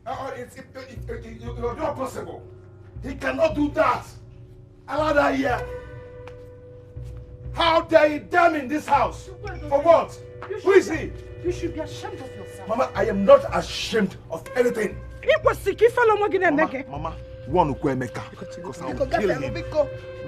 It's not possible. He cannot do that. Allow that here. How dare he damn in this house? For what? Who is he? You should be ashamed of yourself. Mama, I am not ashamed of anything. Mama, one Emeka because I will kill him.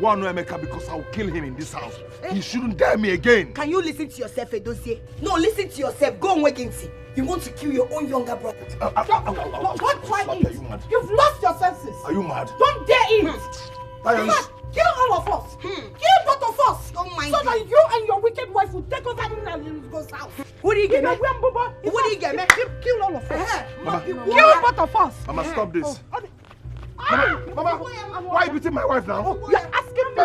One Emeka because I will kill him in this house. He shouldn't dare me again. Can you listen to yourself, Edochie? No, listen to yourself. Go and wake and see. You want to kill your own younger brother. Don't try it. You've lost your senses. Are you mad? Don't dare it. Kill all of us. Kill both of us. Oh my God. So that you and your wicked wife will take over Nollywood's house. Who do you get me? Who do you get me? Kill all of us. Mama, kill both of us. Mama, stop this. Mama, why are you beating my wife now? You're asking me.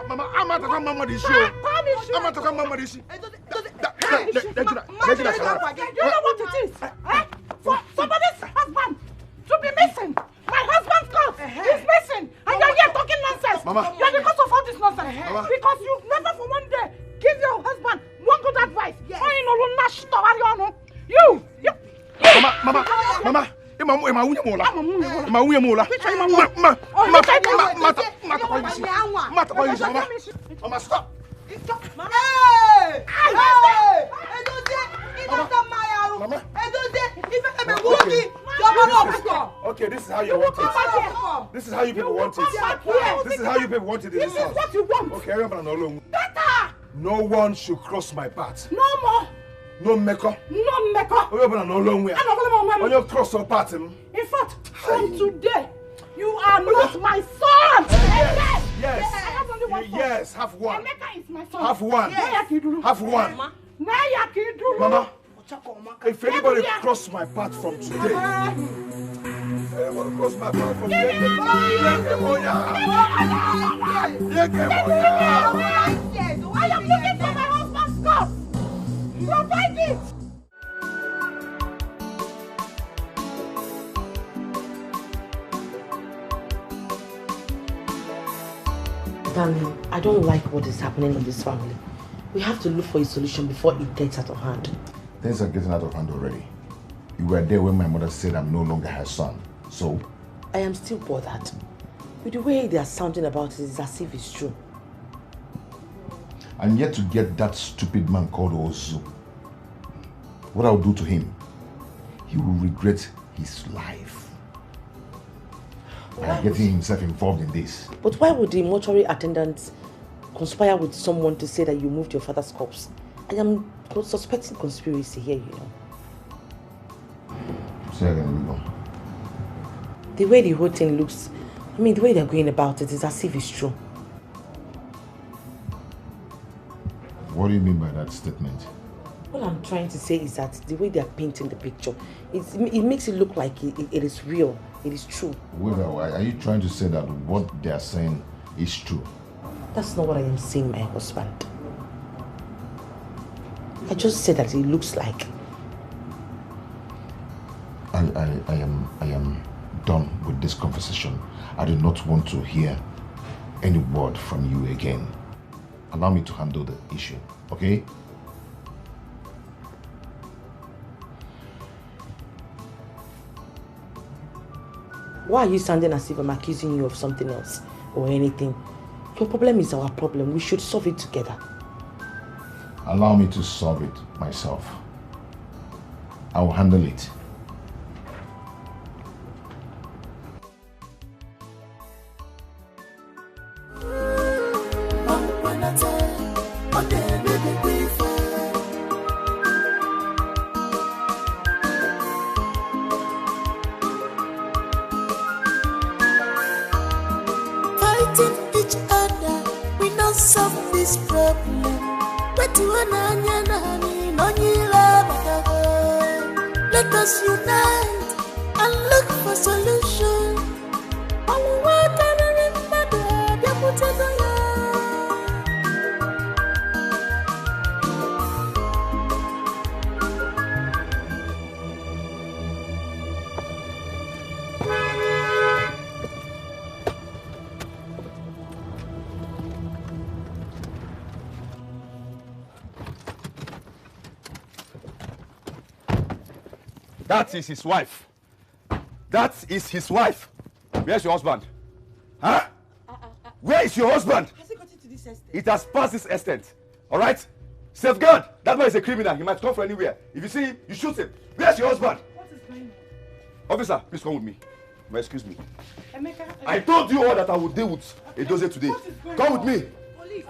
Mama, I'm not talking about this show. I'm not talking about this. You know what it is? For somebody's husband to be missing. My husband's corpse is missing. And you're here talking nonsense. Mama. You're because of all this nonsense. Because you've never for one day give your husband one good advice. Yes. You. Mama. Mama, stop. Okay, this is how you want it. This is how you people want it. This is how you people want it in this house. This is what you want. Okay, remember no long. Better. No one should cross my path. No more. No Mecca. No Mecca. Remember no long way. When you cross your path, in fact, from today, you are not my son. Yes. I have only one son. Yes, have one. Emeka is my son. Have one. Yes. Have one. Mama, if anybody cross my path from today, cross my path from today, I am looking for my husband's corpse. Provide it. Darling, I don't like what is happening in this family. We have to look for a solution before it gets out of hand. Things are getting out of hand already. You were there when my mother said I'm no longer her son. So? I am still bothered. With the way they are sounding about it, it's as if it's true. I'm yet to get that stupid man called Ozu. What I'll do to him, he will regret his life. By getting himself involved in this. But why would the mortuary attendant conspire with someone to say that you moved your father's corpse? I am suspecting conspiracy here, you know. Say again, Nico. The way the whole thing looks, the way they're going about it is as if it's true. What do you mean by that statement? What I'm trying to say is that the way they're painting the picture, it makes it look like it is real, it is true. Wait, are you trying to say that what they're saying is true? That's not what I am saying, my husband. I just said that it looks like. I am done with this conversation. I do not want to hear any word from you again. Allow me to handle the issue, okay? Why are you sounding as if I'm accusing you of something else or anything? Your problem is our problem. We should solve it together. Allow me to solve it myself. I will handle it. Let us unite and look for solution. That is his wife. That is his wife. Where's your husband? Huh? Where is your husband? Has it gotten to this extent? It has passed this extent. All right? Safeguard. That man is a criminal. He might come from anywhere. If you see him, you shoot him. Where's your husband? What is going on? Officer, please come with me. Excuse me. Emeka, I told you all that I would deal with Edochie today. Come with me. Police.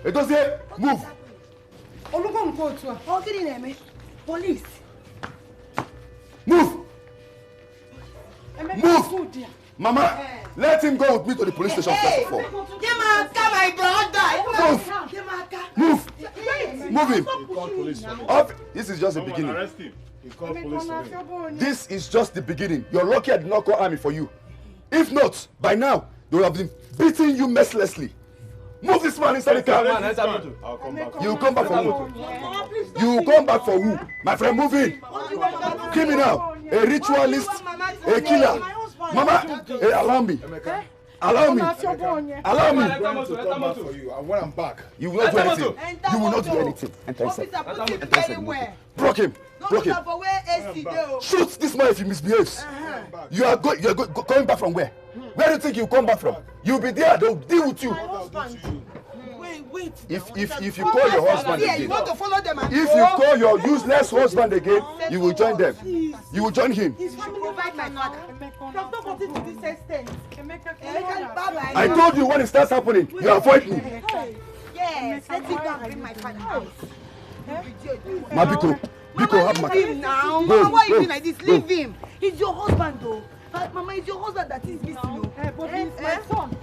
Edochie, move. Police. Move. Emeka, Move. Mama, let him go with me to the police station first of all. Demaka, my brother. Move. Move him. This is just the beginning. Arrest him. He called police on him. This is just the beginning. You're lucky I did not call army for you. If not, by now, they would have been beating you mercilessly. Move this man inside the car. I'll come back. You will come back for who? You will come back for who? My friend, move in. Criminal, a ritualist, a killer. Mama, hey, allow me. Allow me. Allow me. I'm going to come back for you. And when I'm back, You will not do anything. You will not do anything. Enter inside. Enter inside. Block him. Block him. Shoot this man if he misbehaves. You are coming back from where? Where do you think you come back from? You'll be there. They'll deal with you. Wait. If you call your husband again, You want to follow them and if you call your useless husband again, you will join them. You will join him. provide my father. You have not gotten to this extent. Emeka, I told you when it starts happening, you avoid me. Yes, let him go and bring my father out. Biko, have my. Leave him now. Go, Mama, why you go, doing like this? Leave him. He's your husband though. Mama, it's your husband that is missing you. but he's my son.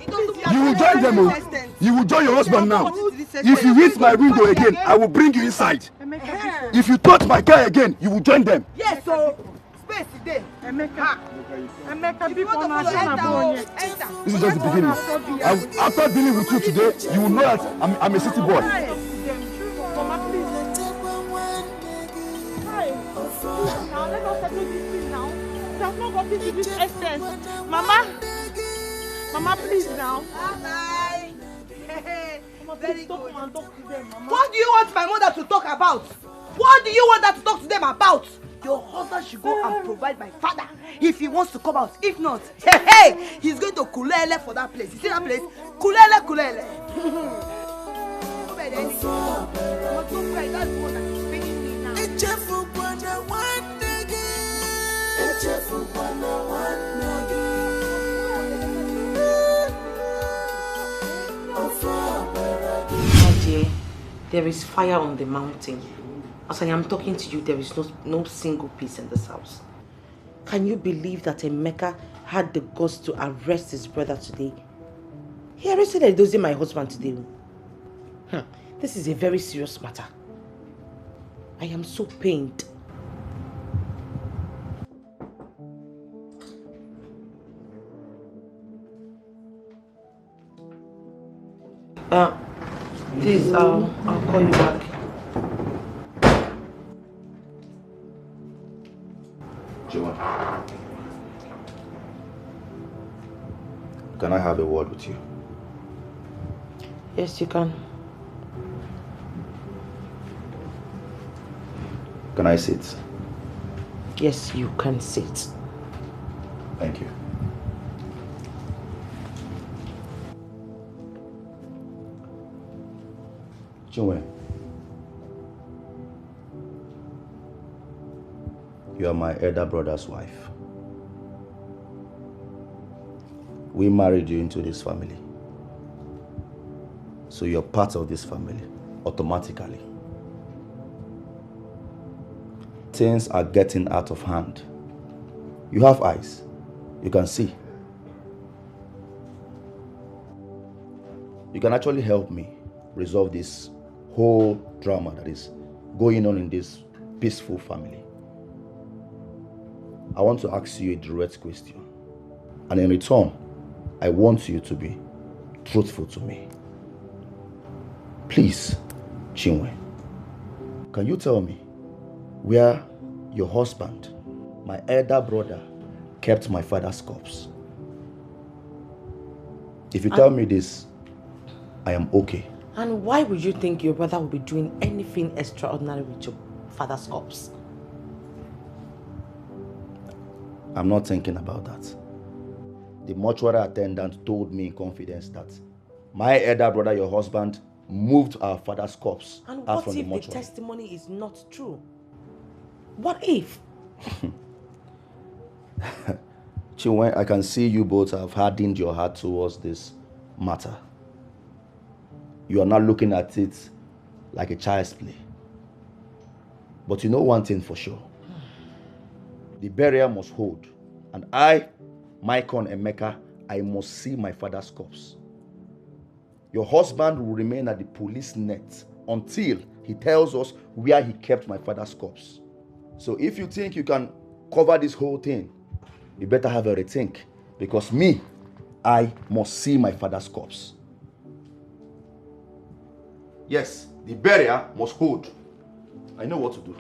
You will join them. You will join your husband now. If you hit my window again, I will bring you inside. If you touch my car again, you will join them. Yes, so space today. Emeka, If you want to follow, enter. This is just the beginning. After dealing with you today, you will know that I'm a city boy. Mama, please. Now let us settle this thing now. We have not gotten to this extent. Mama, please now. Bye. Mama, Very please talk good. and talk to them, Mama. What do you want my mother to talk about? What do you want her to talk to them about? Your husband should go and provide my father if he wants to come out. If not, he's going to kulele for that place. You see that place? Kulele. That's the one that is making me now. My dear, there is fire on the mountain. As I am talking to you, there is no single peace in this house. Can you believe that Emeka had the guts to arrest his brother today? He arrested Edochie, my husband, today. This is a very serious matter. I am so pained. Please, I'll call you back. Joanne, can I have a word with you? Yes, you can. Can I sit? Yes, you can sit. Thank you. Joanne, you are my elder brother's wife. We married you into this family. So you're part of this family, automatically. Things are getting out of hand. You have eyes. You can see. You can actually help me resolve this whole drama that is going on in this peaceful family. I want to ask you a direct question. And in return, I want you to be truthful to me. Please, Chinwe, can you tell me where your husband, my elder brother, kept my father's corpse? If you tell me this, I am okay. And why would you think your brother would be doing anything extraordinary with your father's corpse? I'm not thinking about that. The mortuary attendant told me in confidence that my elder brother, your husband, moved our father's corpse out from the mortuary. And what if the testimony is not true? What if? Chinwe, I can see you both have hardened your heart towards this matter. You are not looking at it like a child's play. But you know one thing for sure. The burial must hold. And I, Michael and Emeka, I must see my father's corpse. Your husband will remain at the police net until he tells us where he kept my father's corpse. So if you think you can cover this whole thing, you better have a rethink. Because me, I must see my father's corpse. Yes, the burial must hold. I know what to do.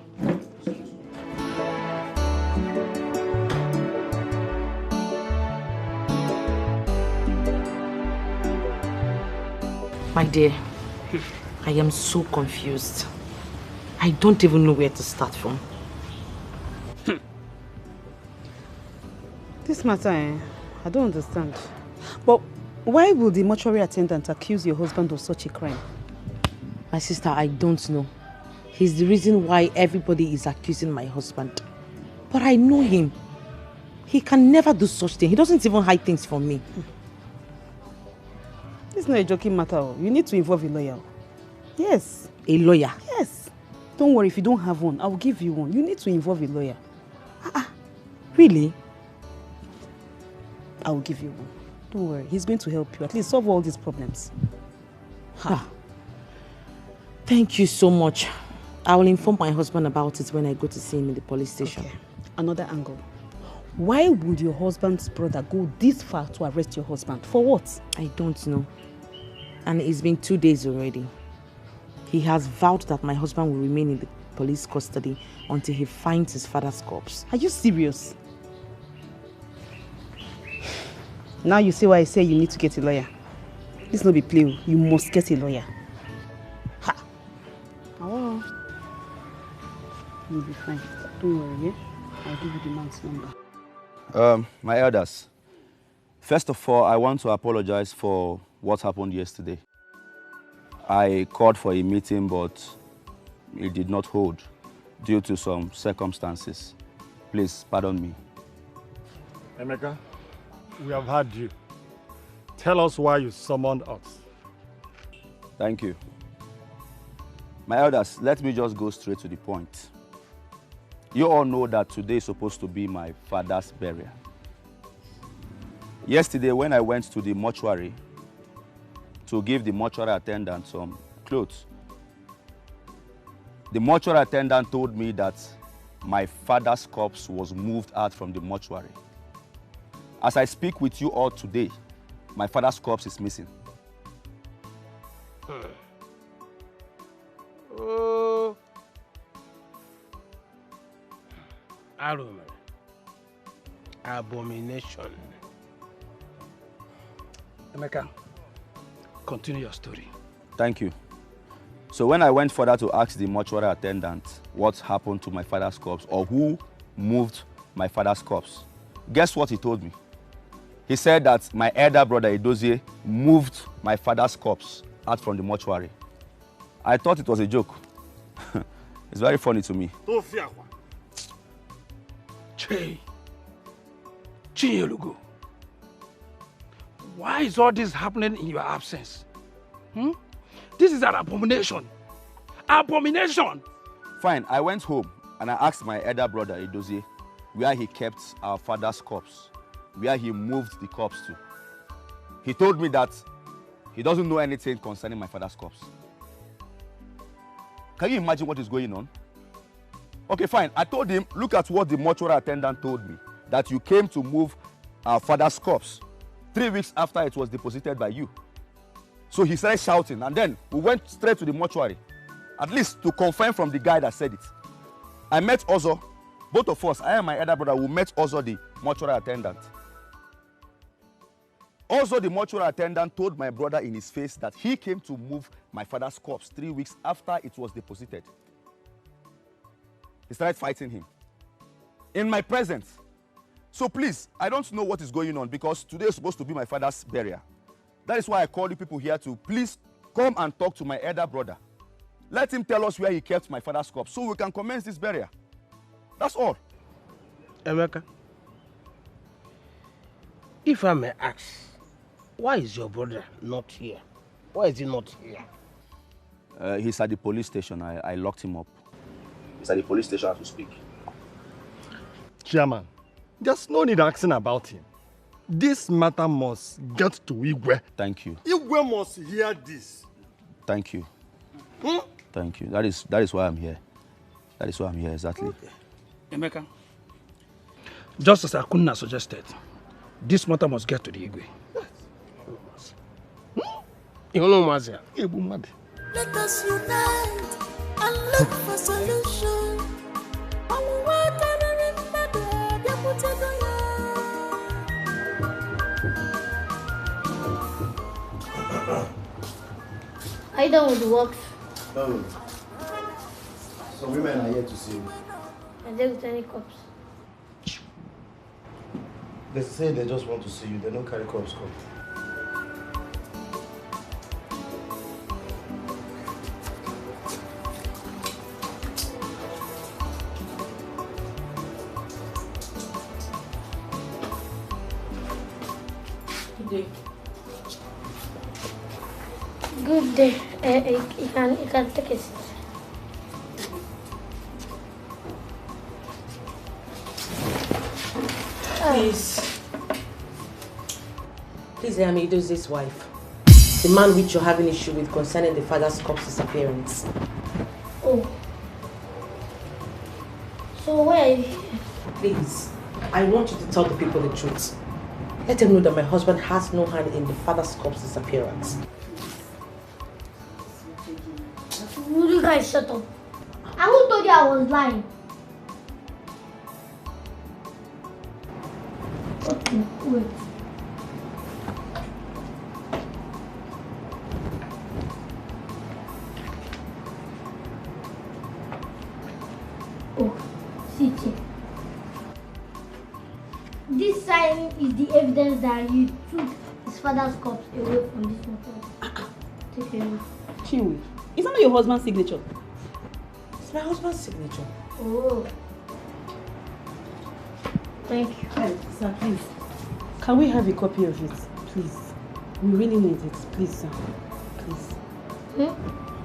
My dear, I am so confused. I don't even know where to start from. This matter, I don't understand. But why would the mortuary attendant accuse your husband of such a crime? My sister, I don't know. He's the reason why everybody is accusing my husband. But I know him. He can never do such thing. He doesn't even hide things from me. It's not a joking matter. You need to involve a lawyer. Yes. A lawyer? Yes. Don't worry, if you don't have one, I'll give you one. You need to involve a lawyer. Really? I will give you one. Don't worry, he's going to help you. At least solve all these problems. Thank you so much. I will inform my husband about it when I go to see him in the police station. Okay. Another angle. Why would your husband's brother go this far to arrest your husband? For what? I don't know. And it's been 2 days already. He has vowed that my husband will remain in the police custody until he finds his father's corpse. Are you serious? Now you see why I say you need to get a lawyer. This no be play. You must get a lawyer. Ha! Oh. You'll be fine. Don't worry, yeah? I'll give you the man's number. My elders, first of all, I want to apologize for what happened yesterday. I called for a meeting, but it did not hold due to some circumstances. Please, pardon me. Emeka, we have heard you. Tell us why you summoned us. Thank you. My elders, let me just go straight to the point. You all know that today is supposed to be my father's burial. Yesterday, when I went to the mortuary to give the mortuary attendant some clothes, the mortuary attendant told me that my father's corpse was moved out from the mortuary. As I speak with you all today, my father's corpse is missing. Oh. Aroma. Abomination. Emeka, continue your story. Thank you. So when I went further to ask the mortuary attendant what happened to my father's corpse or who moved my father's corpse, guess what he told me? He said that my elder brother Edochie moved my father's corpse out from the mortuary. I thought it was a joke. It's very funny to me. Chinedu, why is all this happening in your absence? This is an abomination. Abomination! Fine, I went home and I asked my elder brother Edochie where he kept our father's corpse, where he moved the corpse to. He told me that he doesn't know anything concerning my father's corpse. Can you imagine what is going on? Okay, fine. I told him, look at what the mortuary attendant told me, that you came to move our father's corpse 3 weeks after it was deposited by you. So he started shouting, and then we went straight to the mortuary, at least to confirm from the guy that said it. I met Ozo, both of us, I and my elder brother, we met Ozo, the mortuary attendant. Also, the mortuary attendant told my brother in his face that he came to move my father's corpse 3 weeks after it was deposited. He started fighting him in my presence. So please, I don't know what is going on because today is supposed to be my father's burial. That is why I called you people here to please come and talk to my elder brother. Let him tell us where he kept my father's corpse so we can commence this burial. That's all. Emeka, if I may ask, why is your brother not here? Why is he not here? He's at the police station. I locked him up. He's at the police station as we speak. Chairman, there's no need asking about him. This matter must get to Igwe. Thank you. Igwe must hear this. Thank you. Thank you. That is why I'm here. That is why I'm here, exactly. Okay. Emeka, just as Akunna suggested, this matter must get to the Igwe. Let us unite and look for solution. Are you done with the works? No. Some women are here to see you. Are they with any cups? They say they just want to see you. They don't carry cups come. Good day. You can take a seat. Please, I am Edochie's wife. The man which you're having issue with concerning the father's corpse disappearance. Oh. So where are you? Please, I want you to tell the people the truth. Let them know that my husband has no hand in the father's corpse disappearance. Will you guys shut up? And who told you I was lying? Okay, wait. Oh, see here. This sign is the evidence that you took his father's corpse away from this motel. Take it away. Chinwe, is that not your husband's signature? It's my husband's signature. Oh. Thank you. Hey, sir, please. Can we have a copy of it? Please. We really need it. Please, sir. Please. Hmm?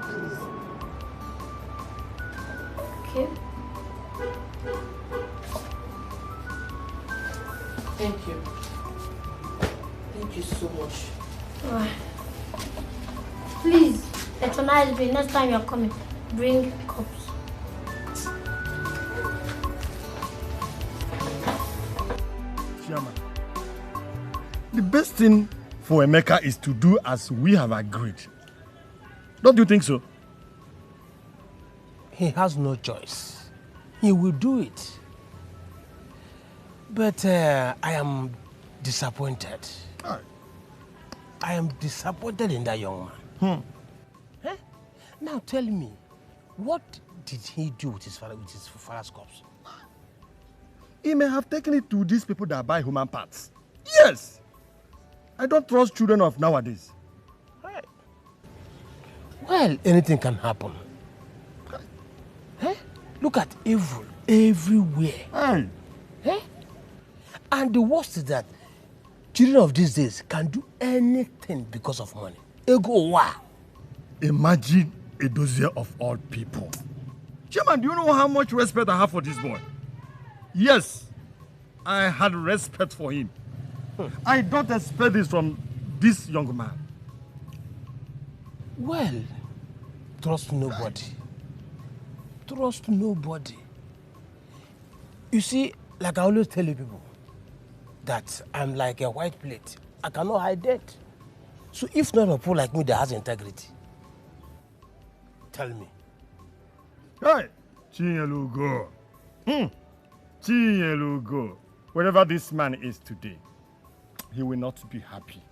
Please. Okay. Thank you. Thank you so much. Alright. Please, patronize me. Next time you're coming, bring cups. Chairman, the best thing for Emeka is to do as we have agreed. Don't you think so? He has no choice. He will do it. But I am disappointed. I am disappointed in that young man. Eh? Now tell me, what did he do with his father's corpse? He may have taken it to these people that buy human parts. Yes! I don't trust children of nowadays. Right. Well, anything can happen. Eh? Look at evil everywhere. Hey. Eh? And the worst is that children of these days can do anything because of money. Ego wa. Imagine Edochie of all people. Chairman, do you know how much respect I have for this boy? Yes, I had respect for him. I don't expect this from this young man. Well, trust nobody. Trust nobody. You see, like I always tell you people, that I'm like a white plate. I cannot hide that. So if not a fool like me that has integrity, tell me. Hey, Chinyelugo. Chinyelugo. Wherever this man is today, he will not be happy.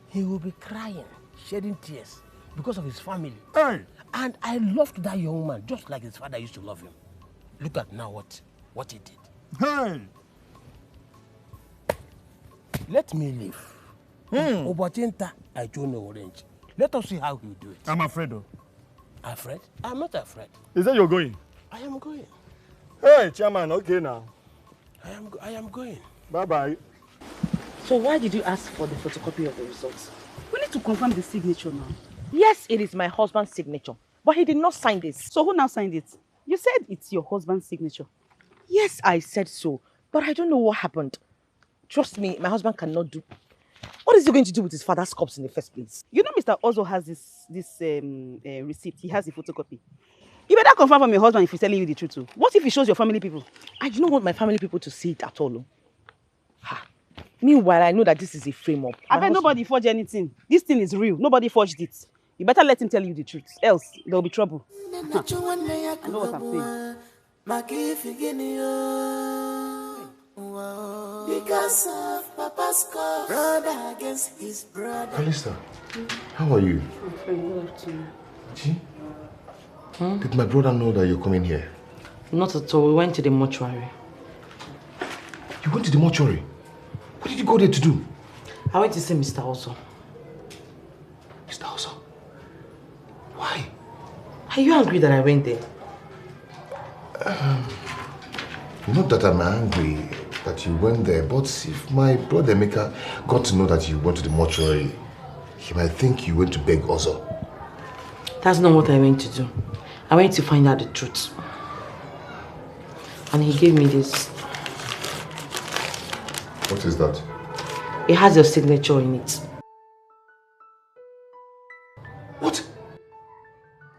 He will be crying, shedding tears because of his family. Hey. And I loved that young man just like his father used to love him. Look at now what he did. Hey. Let me live. Obachinta, I don't know orange. Let us see how he will do it. I'm afraid though. Afraid? I'm not afraid. Is that you're going? I am going. Hey, Chairman, okay now. I am going. Bye-bye. So why did you ask for the photocopy of the results? We need to confirm the signature now. Yes, it is my husband's signature, but he did not sign this. So who now signed it? You said it's your husband's signature. Yes, I said so, but I don't know what happened. Trust me, my husband cannot do. What is he going to do with his father's corpse in the first place? You know Mr. Ozo has this receipt. He has the photocopy. You better confirm from your husband if he's telling you the truth too. What if he shows your family people? I do not want my family people to see it at all. Ha. Meanwhile, I know that this is a frame-up. I bet nobody forged anything. This thing is real. Nobody forged it. You better let him tell you the truth. Else, there will be trouble. I know what I'm saying. Because of Papa's cause, brother against his brother. Kalista, how are you? I'm fine. Good afternoon. Chi? Did my brother know that you're coming here? Not at all. We went to the mortuary. You went to the mortuary? What did you go there to do? I went to see Mr. Ozo. Mr. Ozo? Why? Are you angry that I went there? Not that I'm angry that you went there, but if my brother Emeka got to know that you went to the mortuary, he might think you went to beg Ozo. That's not what I went to do. I went to find out the truth. And he gave me this. What is that? It has your signature in it. What?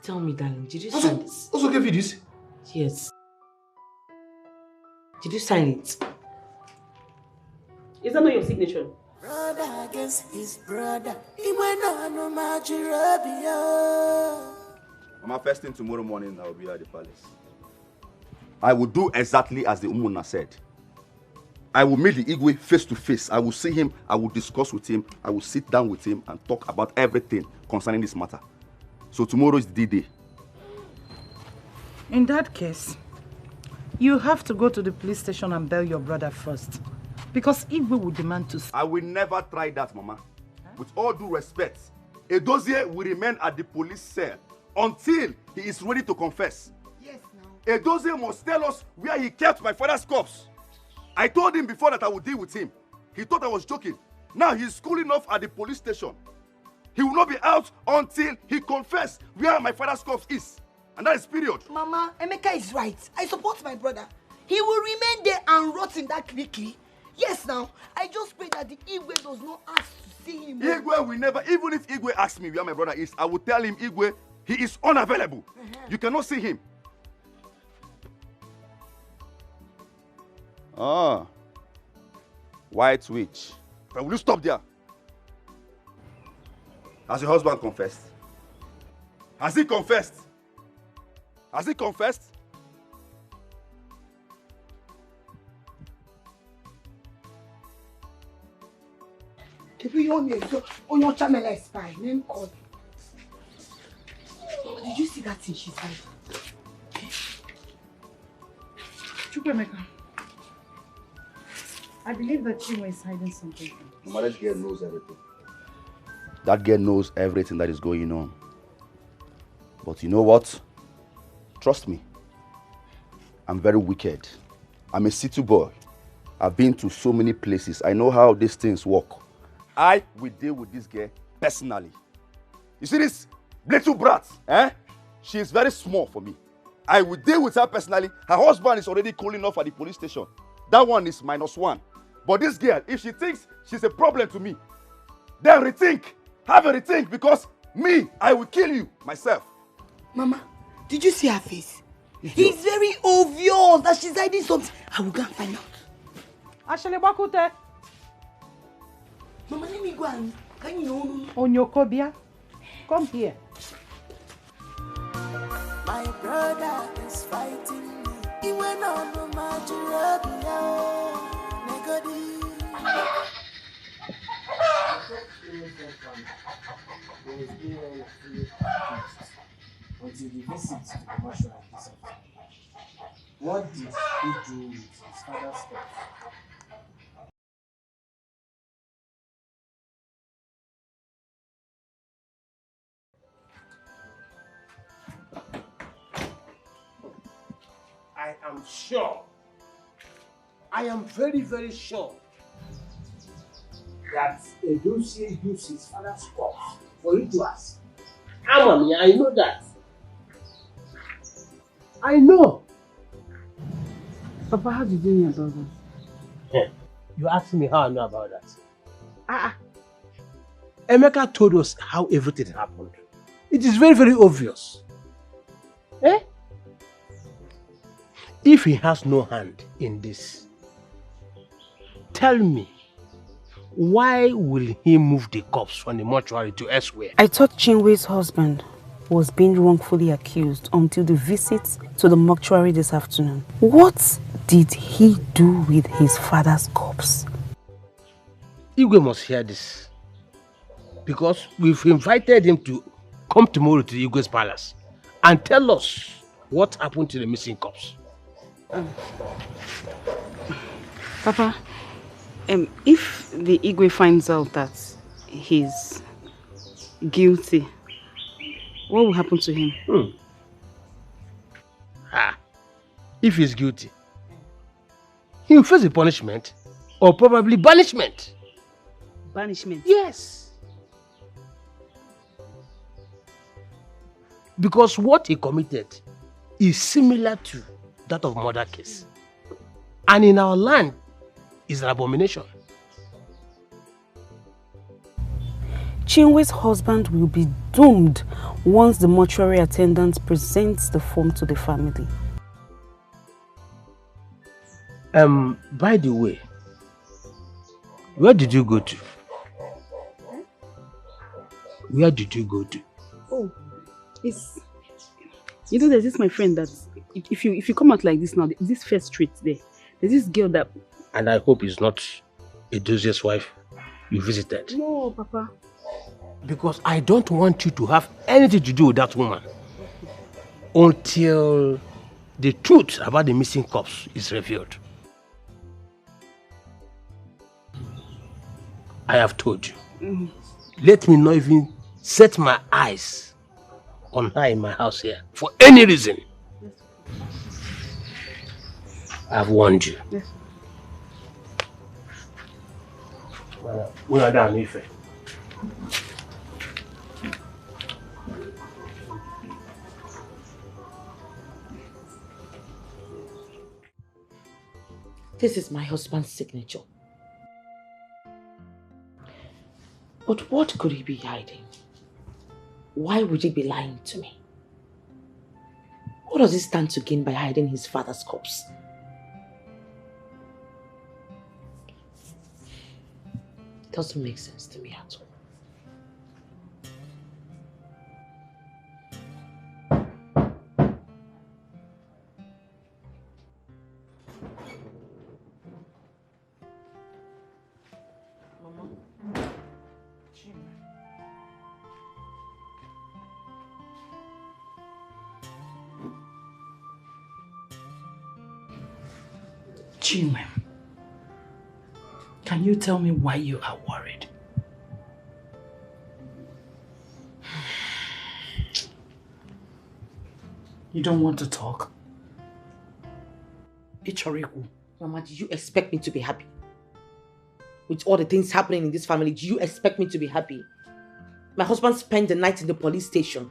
Tell me, darling, did you sign this? Ozo gave you this? Yes. Did you sign it? Is that not your signature? Brother against his brother. My first thing tomorrow morning, I will be at the palace. I will do exactly as the Umuna said. I will meet the Igwe face to face. I will see him, I will discuss with him, I will sit down with him and talk about everything concerning this matter. So tomorrow is the D-Day. In that case, you have to go to the police station and bail your brother first. Because Igwe will demand to... I will never try that, Mama. With all due respect, Edochie will remain at the police cell until he is ready to confess. Yes, now. Edochie must tell us where he kept my father's corpse. I told him before that I would deal with him. He thought I was joking. Now he's cool enough at the police station. He will not be out until he confesses where my father's corpse is. And that is period. Mama, Emeka is right. I support my brother. He will remain there and rot in that creaky. Yes, now. I just pray that the Igwe does not ask to see him. Igwe will never, even if Igwe asks me where my brother is, I will tell him, Igwe, he is unavailable. You cannot see him. Ah. White witch. But will you stop there? Has your husband confessed? Has he confessed? Has he confessed? Did you see that thing she said? Chukwemeka, I believe that Chinwe is hiding something. Mama, that girl knows everything. That girl knows everything that is going on. But you know what? Trust me. I'm very wicked. I'm a city boy. I've been to so many places. I know how these things work. I will deal with this girl personally. You see this little brat? She is very small for me. I will deal with her personally. Her husband is already calling off at the police station. That one is -1. But this girl, if she thinks she's a problem to me, then rethink. Have a rethink, because me, I will kill you myself. Mama, did you see her face? It's very obvious that she's hiding something. I will go and find out. Ashele Bakute. Mama, let me go and... Can you know? Onyokobia, come here. My brother is fighting me. He went on to until the visit to the mortuary this afternoon. What did he do with his father's corpse? I am sure, I am very, very sure that Edochie used his father's corpse for you to ask. I know that. I know. Papa, how did you know about that? You asked me how I know about that. Emeka told us how everything happened. It is very, very obvious. If he has no hand in this, tell me, why will he move the corpse from the mortuary to elsewhere? I thought Chinwe's husband was being wrongfully accused until the visit to the mortuary this afternoon. What did he do with his father's corpse? Igwe must hear this, because we've invited him to come tomorrow to Igwe's palace and tell us what happened to the missing corpse. Papa, if the Igwe finds out that he's guilty, what will happen to him? If he's guilty, he will face a punishment or probably banishment. Banishment? Yes. Because what he committed is similar to that of murder case. And in our land is an abomination. Chinwe's husband will be doomed once the mortuary attendant presents the form to the family. By the way, where did you go to? Where did you go to? Oh, it's... You know, there's this my friend that if you come out like this now, this first street there's this girl that... And I hope it's not Edochie's wife you visited. No, Papa. Because I don't want you to have anything to do with that woman until the truth about the missing corpse is revealed. I have told you. Let me not even set my eyes on her in my house here for any reason. I've warned you. Yes. We are done, Ife. This is my husband's signature. But what could he be hiding? Why would he be lying to me? What does he stand to gain by hiding his father's corpse? It doesn't make sense to me at all. Chinwe, can you tell me why you are worried? You don't want to talk? Mama, do you expect me to be happy? With all the things happening in this family, do you expect me to be happy? My husband spent the night in the police station.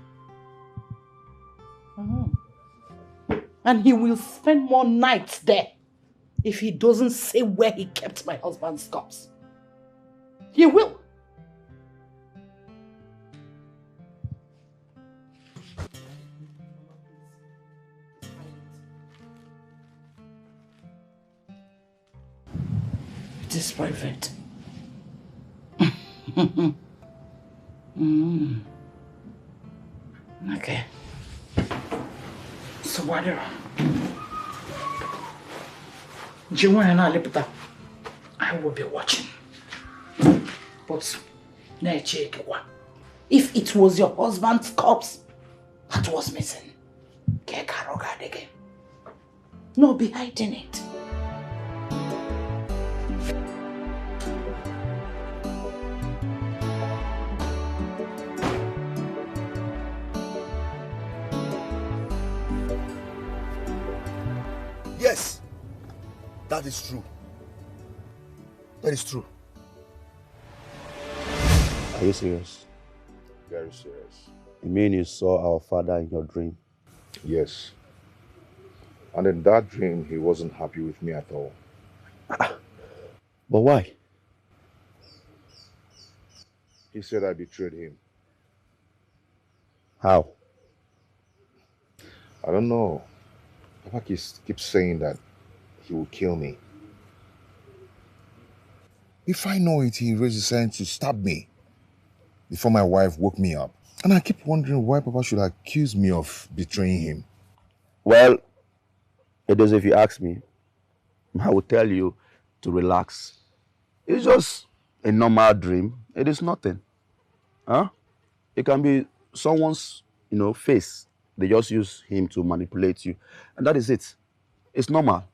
And he will spend more nights there if he doesn't say where he kept my husband's corpse. He will. It is private. Okay. So what do you I will be watching. But if it was your husband's corpse that was missing, no be hiding it. That is true. That is true. Are you serious? Very serious. You mean you saw our father in your dream? Yes. And in that dream, he wasn't happy with me at all. But why? He said I betrayed him. How? I don't know. Papa keeps saying that he will kill me. If I know it, he raised his hand to stab me before my wife woke me up. And I keep wondering why Papa should accuse me of betraying him. Well, it is if you ask me, I will tell you to relax. It's just a normal dream. It is nothing. Huh? It can be someone's, face. They just use him to manipulate you. And that is it. It's normal.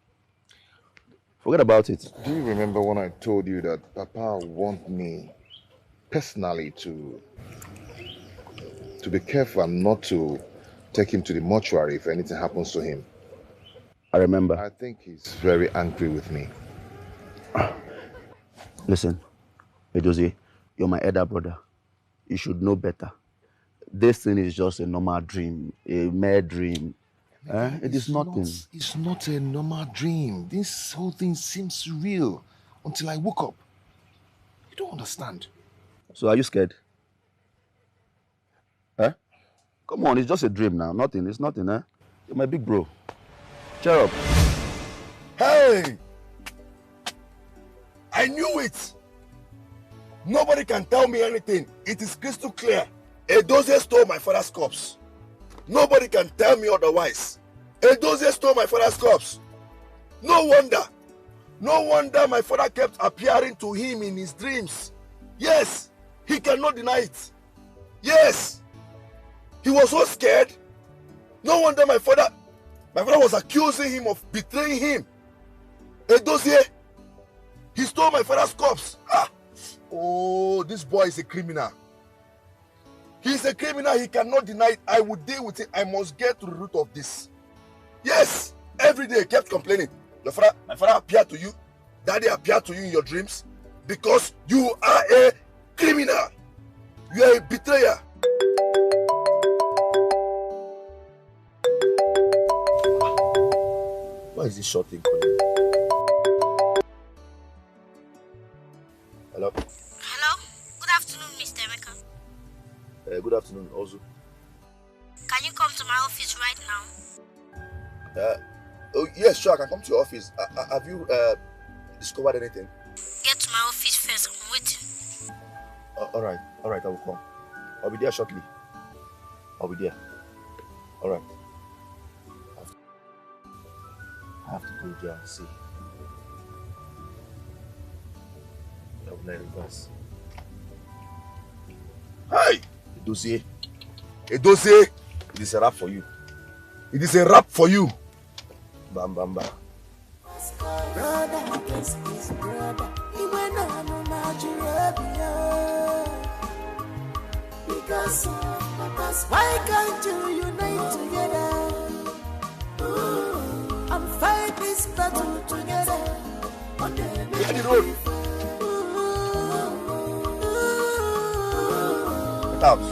Forget about it. Do you remember when I told you that Papa wants me personally to be careful and not to take him to the mortuary if anything happens to him? I remember. I think he's very angry with me. Listen, Edochie, you're my elder brother. You should know better. This thing is just a normal dream, a mere dream. It is nothing. It's not a normal dream. This whole thing seems real until I woke up. You don't understand. So are you scared? Come on, it's just a dream now. Nothing, it's nothing, You're my big bro. Cheer up. Hey! I knew it! Nobody can tell me anything. It is crystal clear. Edochie stole my father's corpse. Nobody can tell me otherwise. Edochie stole my father's corpse. No wonder. No wonder my father kept appearing to him in his dreams. Yes, he cannot deny it. Yes. He was so scared. No wonder my father was accusing him of betraying him. Edochie, he stole my father's corpse. Oh, this boy is a criminal. He's a criminal. He cannot deny it. I will deal with it. I must get to the root of this. Yes, every day he kept complaining. My father appeared to you. Daddy appeared to you in your dreams because you are a criminal. You are a betrayer. Why is this short thing calling? Hello? Hello? Good afternoon, Mr. Emeka. Good afternoon, Ozu. Can you come to my office right now? Oh, yes, sure, I can come to your office. Have you discovered anything? Get to my office first, I'm waiting. Alright, I will come. I'll be there shortly. I'll be there. Alright. I have to go there and see. Hey! Edochie! Edochie! It is a rap for you. It is a rap for you. Bam, bam, bam. Brother against his brother. He went on to Nigeria. Because why can't you unite together? And fight this battle together. Get the road. Get out.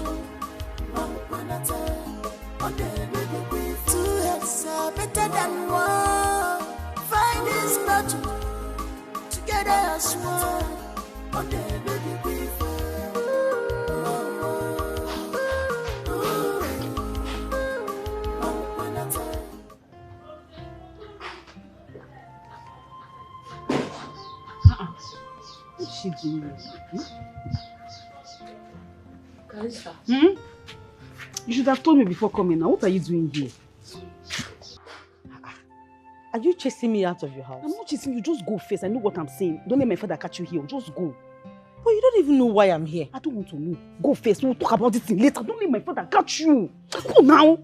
Two heads are better than one. Fight this battle together as one. What's she doing? Carissa. You should have told me before coming now. What are you doing here? Are you chasing me out of your house? I'm not chasing you. Just go first. I know what I'm saying. Don't let my father catch you here. Just go. But you don't even know why I'm here. I don't want to know. Go first. We'll talk about this thing later. Don't let my father catch you. Go now.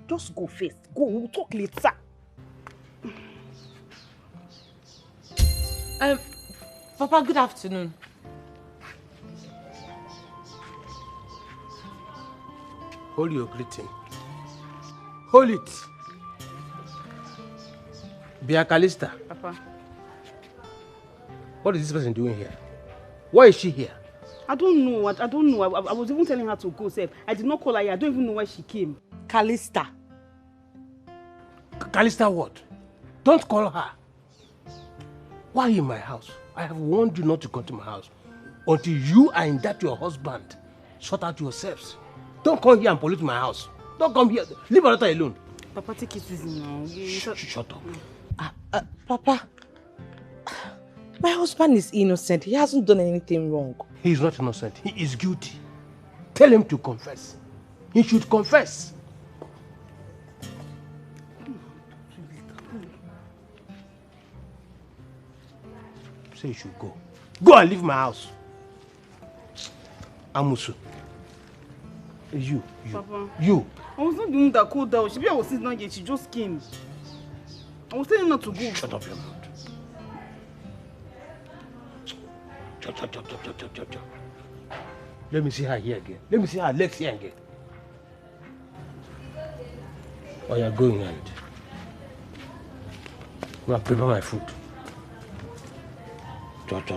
Just go first. Go. We'll talk later. Papa, good afternoon. Hold your greeting. Hold it. Bia Calista. Papa. What is this person doing here? Why is she here? I don't know. I don't know. I was even telling her to go, Seth. I did not call her here. I don't even know why she came. Calista. Calista what? Don't call her. Why are you in my house? I have warned you not to come to my house until you and that your husband sort out yourselves. Don't come here and pollute my house. Don't come here. Leave our daughter alone. Papa, take it easy now. Shut up. Papa, my husband is innocent. He hasn't done anything wrong. He is not innocent. He is guilty. Tell him to confess. He should confess. Say you should go. Go and leave my house. Amusu. You. Papa. You. I was not doing that cold down. She was sitting down yet. She just came. I was telling her to go. Shut up your mouth. Chop. Let me see her here again. Let me see her legs here again. Oh, you're going and go and prepare my food. Chop.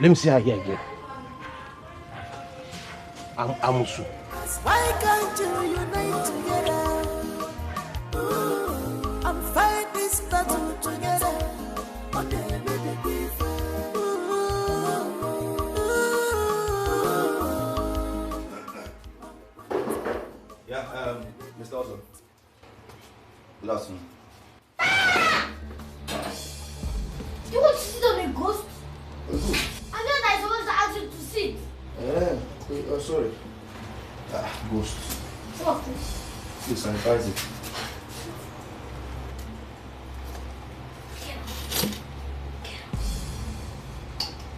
Let me see her here again. Amusu. Why can't you unite together? Ooh, and fight this battle together. Yeah, Mr. Ozo. Good afternoon. You want to sit on a ghost? I know that I supposed to ask you to sit. Sorry. Ghost. What? Please sanitize it.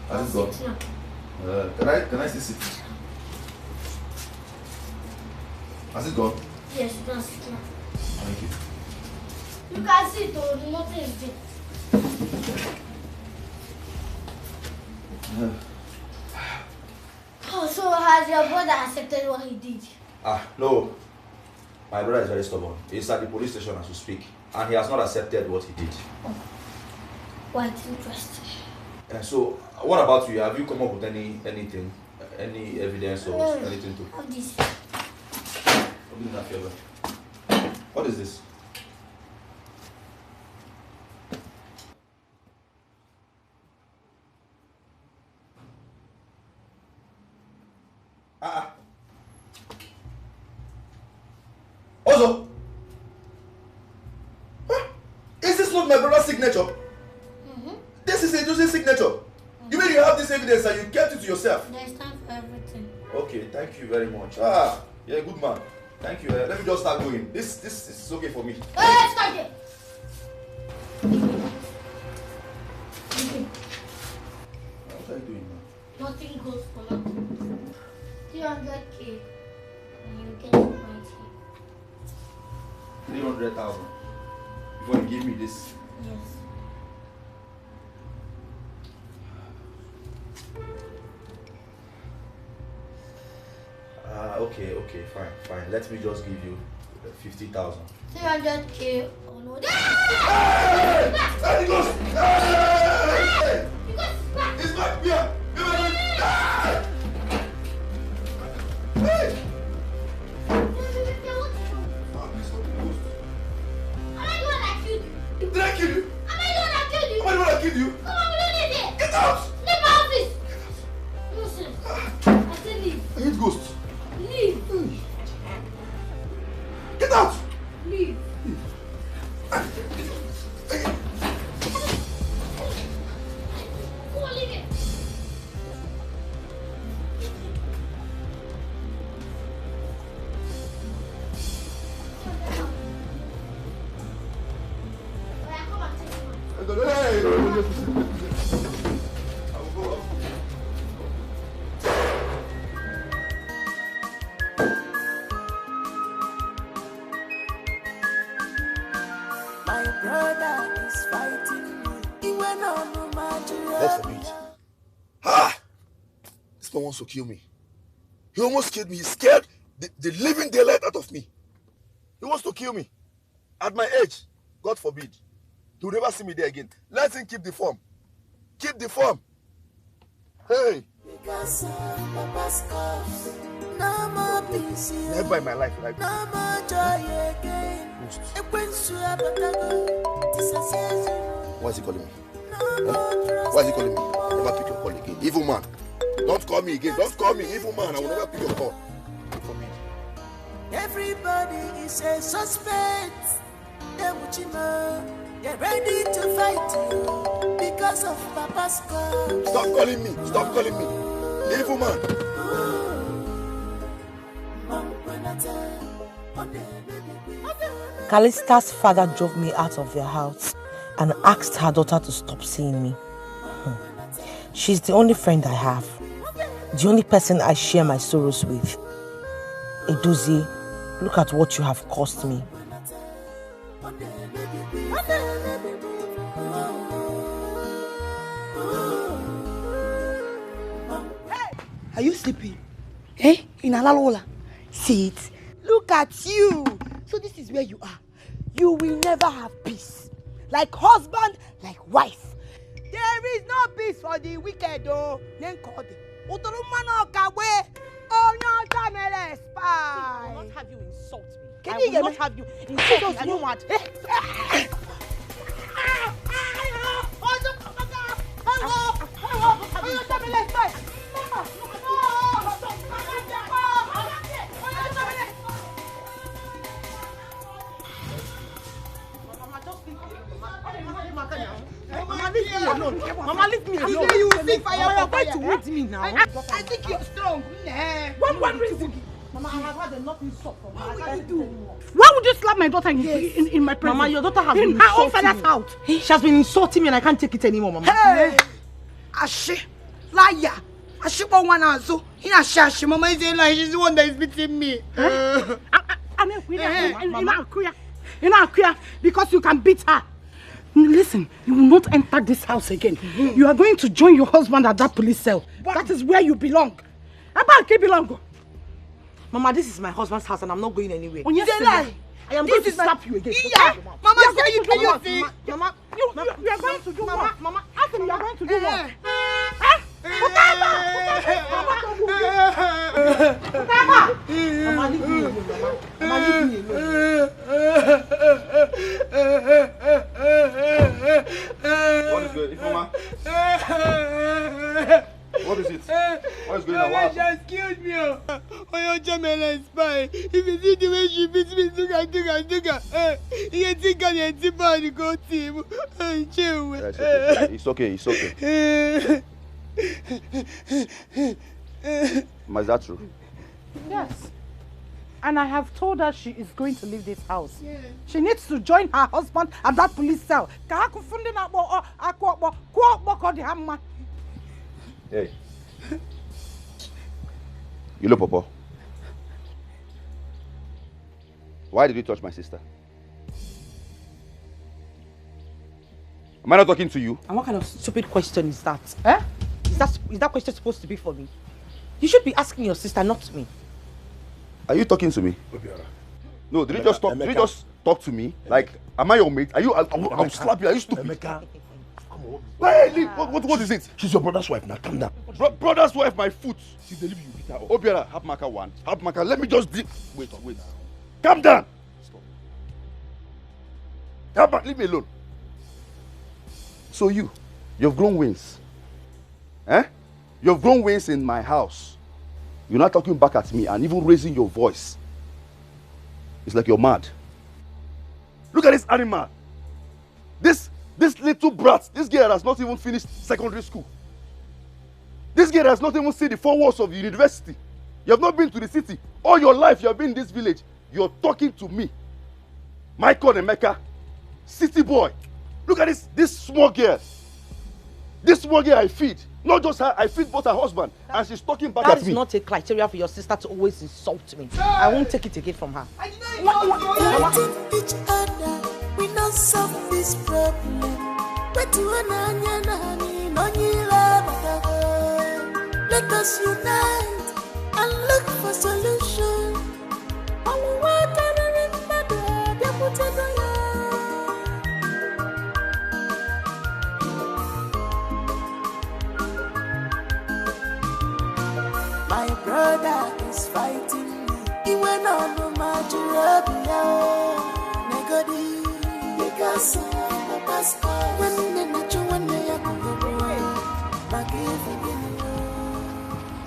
Has it gone? Can I still sit? Has it gone? Yes, you can sit now. Thank you. You can sit or nothing is there. Oh, so has your brother accepted what he did? No. My brother is very stubborn. He's at the police station as we speak, and he has not accepted what he did. Quite interesting. So, what about you? Have you come up with anything, any evidence or anything to? Have this. Open that favor. What is this? Ozo! Is this not my brother's signature? This is Edozie's signature. You mean you have this evidence and you kept it to yourself? There's time for everything. Okay, thank you very much. Yeah, good man. Thank you. Let me just start going. This is okay for me. Hey, stop it! What are you doing now? Nothing goes for nothing. 300K and you get 90. 300,000. Before you give me this. Yes. Okay, fine. Let me just give you 50,000. 300K or no. Hey! Hey! It's back here! Hey! Did I kill you? Am I the one that killed you? Am I the one that killed you? Come on, we don't need it. Get out! Leave my office. No, sir. I said leave. I hate ghosts. Leave. Get out! Leave. Come on, leave it. My brother is fighting me. He went on to God forbid. This man wants to kill me. He almost killed me. He scared the living daylight out of me. He wants to kill me. At my age, God forbid. He'll never see me there again. Let him keep the form. Keep the form. Hey. Because of Papa's cups, no more peace. Never in my life, right? No more joy again. Why is he calling me? Why is he calling me? Never pick your call again. Evil man. Don't call me again. Don't call me evil man. I will never pick your call. Everybody is a suspect. They're ready to fight you because of Papa's call. Stop calling me. Stop calling me. Evil man. Callista's father drove me out of their house and asked her daughter to stop seeing me. She's the only friend I have, the only person I share my sorrows with. Edochie, look at what you have cost me. Are you sleeping? Hey, in Alalola. See it. Look at you. So this is where you are. You will never have peace. Like husband, like wife. There is no peace for the wicked, though. Then call them. I will not have you insult me. I will not have you insult me. I don't want. Mama, leave me alone. You will see fire. You're going to hurt me now. I think you're strong. One reason. Mama, I have had enough insult from her. Why would you slap my daughter in my presence? Mama, your daughter has been insulting me. In her own father's house. She has been insulting me and I can't take it anymore, Mama. Hey! Ashe! Liar! Ashe for one answer. In Ashe, Mama is saying like she's the one that is beating me. Mama, because you can beat her. Listen, you will not enter this house again. You are going to join your husband at that police cell. That is where you belong. Mama, this is my husband's house and I'm not going anywhere. Oh, yes, I am going to slap you again. Yeah. Mama, you see? Mama, you are going to do what? Mama, ask him, you are going to do what? Mama, leave me alone, Mama. Mama, leave me alone. What is good, Mama? What is it? What is going on? Mama just killed me. Oh, your Jamela is spy. If you see the way she beats me, you can think I need to buy the go team. It's okay. It's okay. Is that true? Yes. And I have told her she is going to leave this house. Yeah. She needs to join her husband at that police cell. Hey. You look, Papa. Why did you touch my sister? Am I not talking to you? And what kind of stupid question is that? Eh? Is that question supposed to be for me? You should be asking your sister, not me. Are you talking to me? No, did you just talk? Emeka. Did you just talk to me? Like, am I your mate? Are you? I'll slap you. Are you stupid? Emeka. Hey, leave. What is it? She's your brother's wife. Now calm down. Brother's wife, my foot. She's the leave you beat her up. Obiara, have marker one. Have marker. Let me just deal. Wait. Calm down. Stop. Come back. Leave me alone. So you've grown wings. Eh? You've grown wings in my house. You're not talking back at me and even raising your voice. It's like you're mad. Look at this animal. This little brat. This girl has not even finished secondary school. This girl has not even seen the 4 walls of the university. You have not been to the city. All your life you have been in this village. You're talking to me. Michael Emeka. City boy. Look at this small girl. This small girl I feed. Not just her, I feed both her husband. And she's talking back at me. That is not a criteria for your sister to always insult me. I won't take it again from her. Fighting each other, we not solve this problem. Let us unite and look for solution. brother is fighting me. He went on no matter Negodi, because of pastor. When they not you when they are going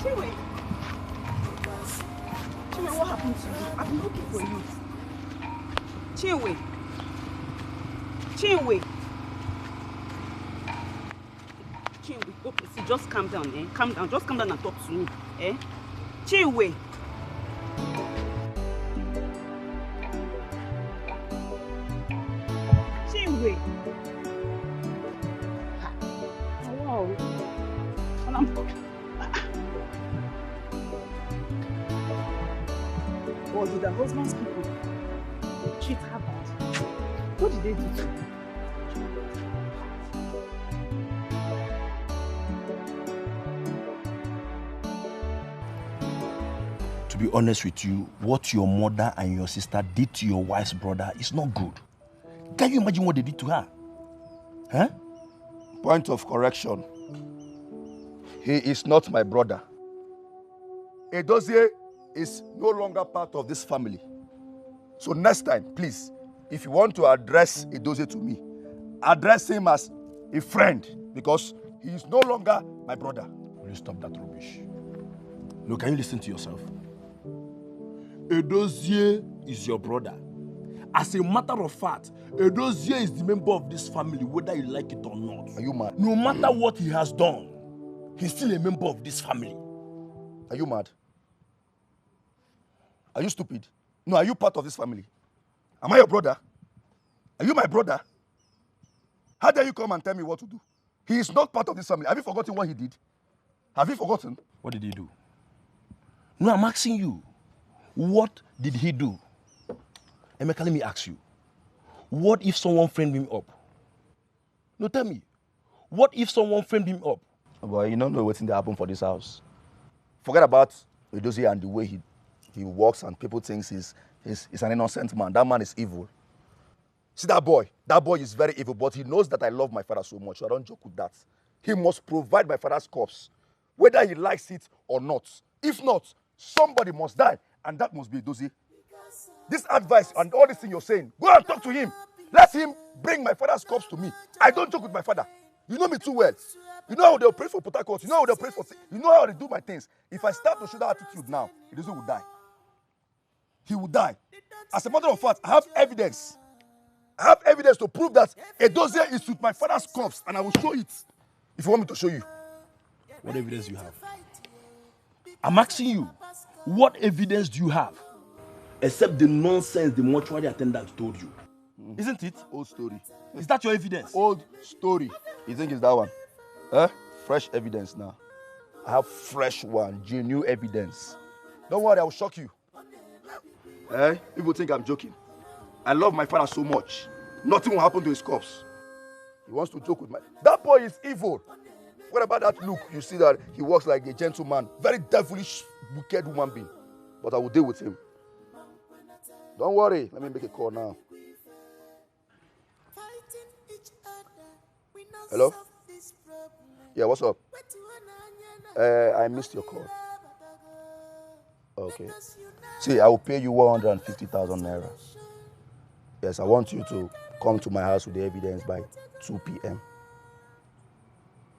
Chiwe, what happened to you? I've been looking for you. Chiwe. Okay, see, just calm down, eh? Calm down, just calm down and talk to me, eh? Chiwe. Wow. Or did the husband's people treat her bad? What did they do to her? To be honest with you, what your mother and your sister did to your wife's brother is not good. Can you imagine what they did to her? Huh? Point of correction. He is not my brother. Edochie is no longer part of this family. So next time, please, if you want to address Edochie to me, address him as a friend because he is no longer my brother. Will you stop that rubbish? Look, can you listen to yourself? Edochie is your brother. As a matter of fact, Edochie is the member of this family, whether you like it or not. Are you mad? No matter what he has done, he's still a member of this family. Are you mad? Are you stupid? No, are you part of this family? Am I your brother? Are you my brother? How dare you come and tell me what to do? He is not part of this family. Have you forgotten what he did? Have you forgotten? What did he do? No, I'm asking you. What did he do? Emeka, let me ask you. What if someone framed him up? No, tell me. What if someone framed him up? Well, you don't know what's happened for this house. Forget about Edochie and the way he walks and people think he's an innocent man. That man is evil. See that boy? That boy is very evil, but he knows that I love my father so much, so I don't joke with that. He must provide my father's corpse, whether he likes it or not. If not, somebody must die, and that must be Edochie. This advice and all this thing you're saying, go and talk to him. Let him bring my father's corpse to me. I don't joke with my father. You know me too well. You know how they pray for Port Harcourt. You know how they pray for... You know how they do my things. If I start to show that attitude now, Edochie will die. He will die. As a matter of fact, I have evidence. I have evidence to prove that Edochie is with my father's corpse, and I will show it. If you want me to show you. What evidence do you have? I'm asking you, what evidence do you have? Except the nonsense the mortuary attendant told you. Isn't it? Old story. Is that your evidence? Old story. You think it's that one? Huh? Fresh evidence now. I have fresh one, genuine evidence. Don't worry, I will shock you. Eh? People think I'm joking. I love my father so much. Nothing will happen to his corpse. He wants to joke with my... That boy is evil. What about that look? You see that he walks like a gentleman. Very devilish, wicked human being. But I will deal with him. Don't worry. Let me make a call now. Hello? Yeah, what's up? I missed your call. Okay. See, I will pay you 150,000 naira. Yes, I want you to come to my house with the evidence by 2 p.m.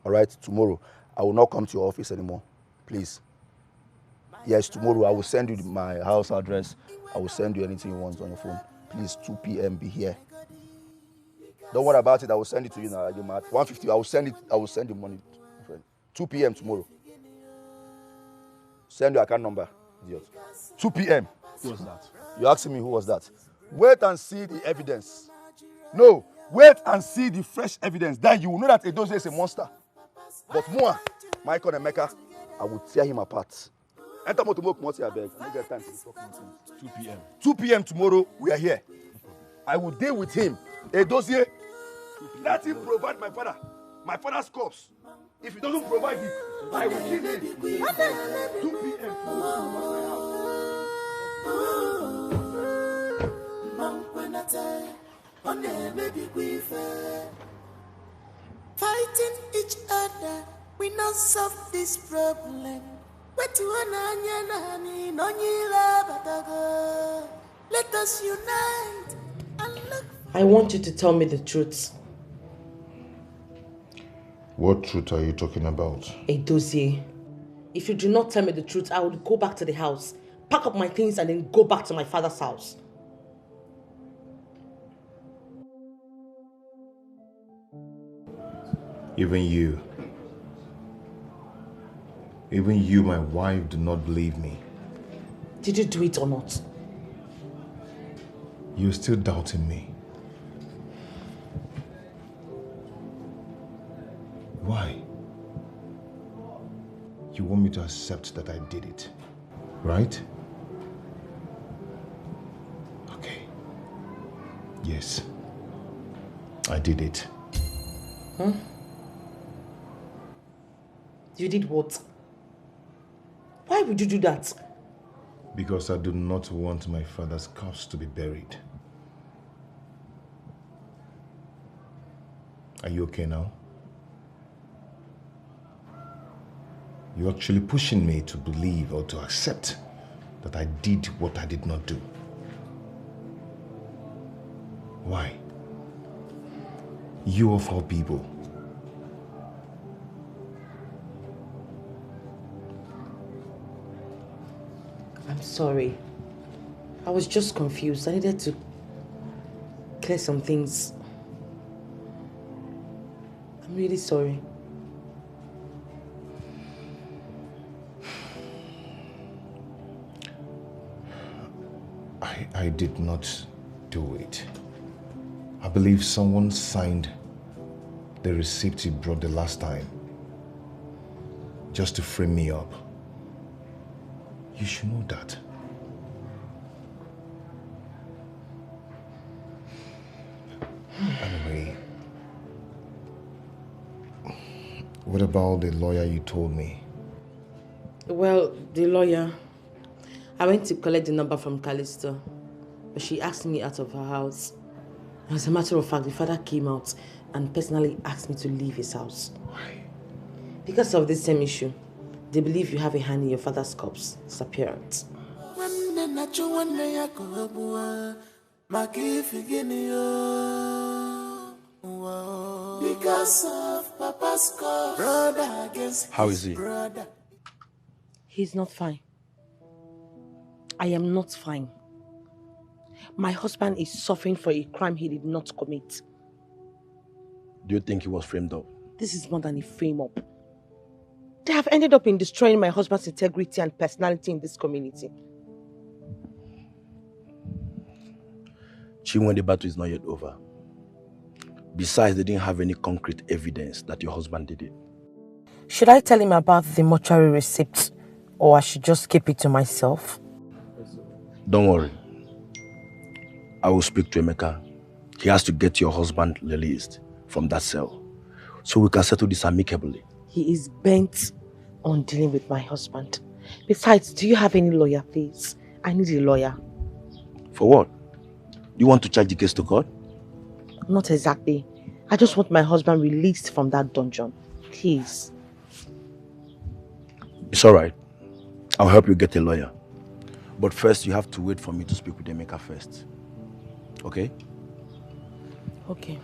All right, tomorrow. I will not come to your office anymore. Please. Yes, tomorrow I will send you my house address. I will send you anything you want on your phone. Please, 2 p.m. be here. Don't worry about it. I will send it to you now. You're mad. 150. I will send it. I will send the money. 2 p.m. tomorrow. Send your account number. Idiot. 2 p.m. Who was that? You're asking me who was that? Wait and see the evidence. No, wait and see the fresh evidence. Then you will know that Edochie is a monster. But Nouah, Michael and Emeka, I will tear him apart. Enter Motomok Moti, I beg. I don't get time to talk nonsense. 2 p.m. 2 p.m. tomorrow, we are here. I will deal with him. Edochie, let him provide my father's corpse. If he doesn't provide it, I will kill him. 2 p.m. Fighting each other, we not solve this problem. Let us unite and look. I want you to tell me the truth. What truth are you talking about? Edochie, if you do not tell me the truth, I will go back to the house, pack up my things and then go back to my father's house. Even you, my wife, do not believe me. Did you do it or not? You're still doubting me. Why? You want me to accept that I did it, right? Okay. Yes, I did it. Huh? You did what? Why would you do that? Because I do not want my father's corpse to be buried. Are you okay now? You're actually pushing me to believe or to accept that I did what I did not do. Why? You of all people. I'm sorry. I was just confused. I needed to clear some things. I'm really sorry. I did not do it. I believe someone signed the receipt you brought the last time just to frame me up. You should know that. Anyway, what about the lawyer you told me? Well, the lawyer, I went to collect the number from Callisto, but she asked me out of her house. As a matter of fact, the father came out and personally asked me to leave his house. Why? Because of this same issue. They believe you have a hand in your father's corpse disappearance. Because of Papa's corpse, brother against How is he? brother. He's not fine. I am not fine. My husband is suffering for a crime he did not commit. Do you think he was framed up? This is more than a frame-up. They have ended up in destroying my husband's integrity and personality in this community. Chiwetel, the battle is not yet over. Besides, they didn't have any concrete evidence that your husband did it. Should I tell him about the mortuary receipt, or I should just keep it to myself? Don't worry. I will speak to Emeka. He has to get your husband released from that cell, so we can settle this amicably. He is bent on dealing with my husband. Besides, do you have any lawyer, please? I need a lawyer. For what? You want to charge the case to court? Not exactly. I just want my husband released from that dungeon. Please. It's all right. I'll help you get a lawyer. But first, you have to wait for me to speak with Emeka first. Okay? Okay.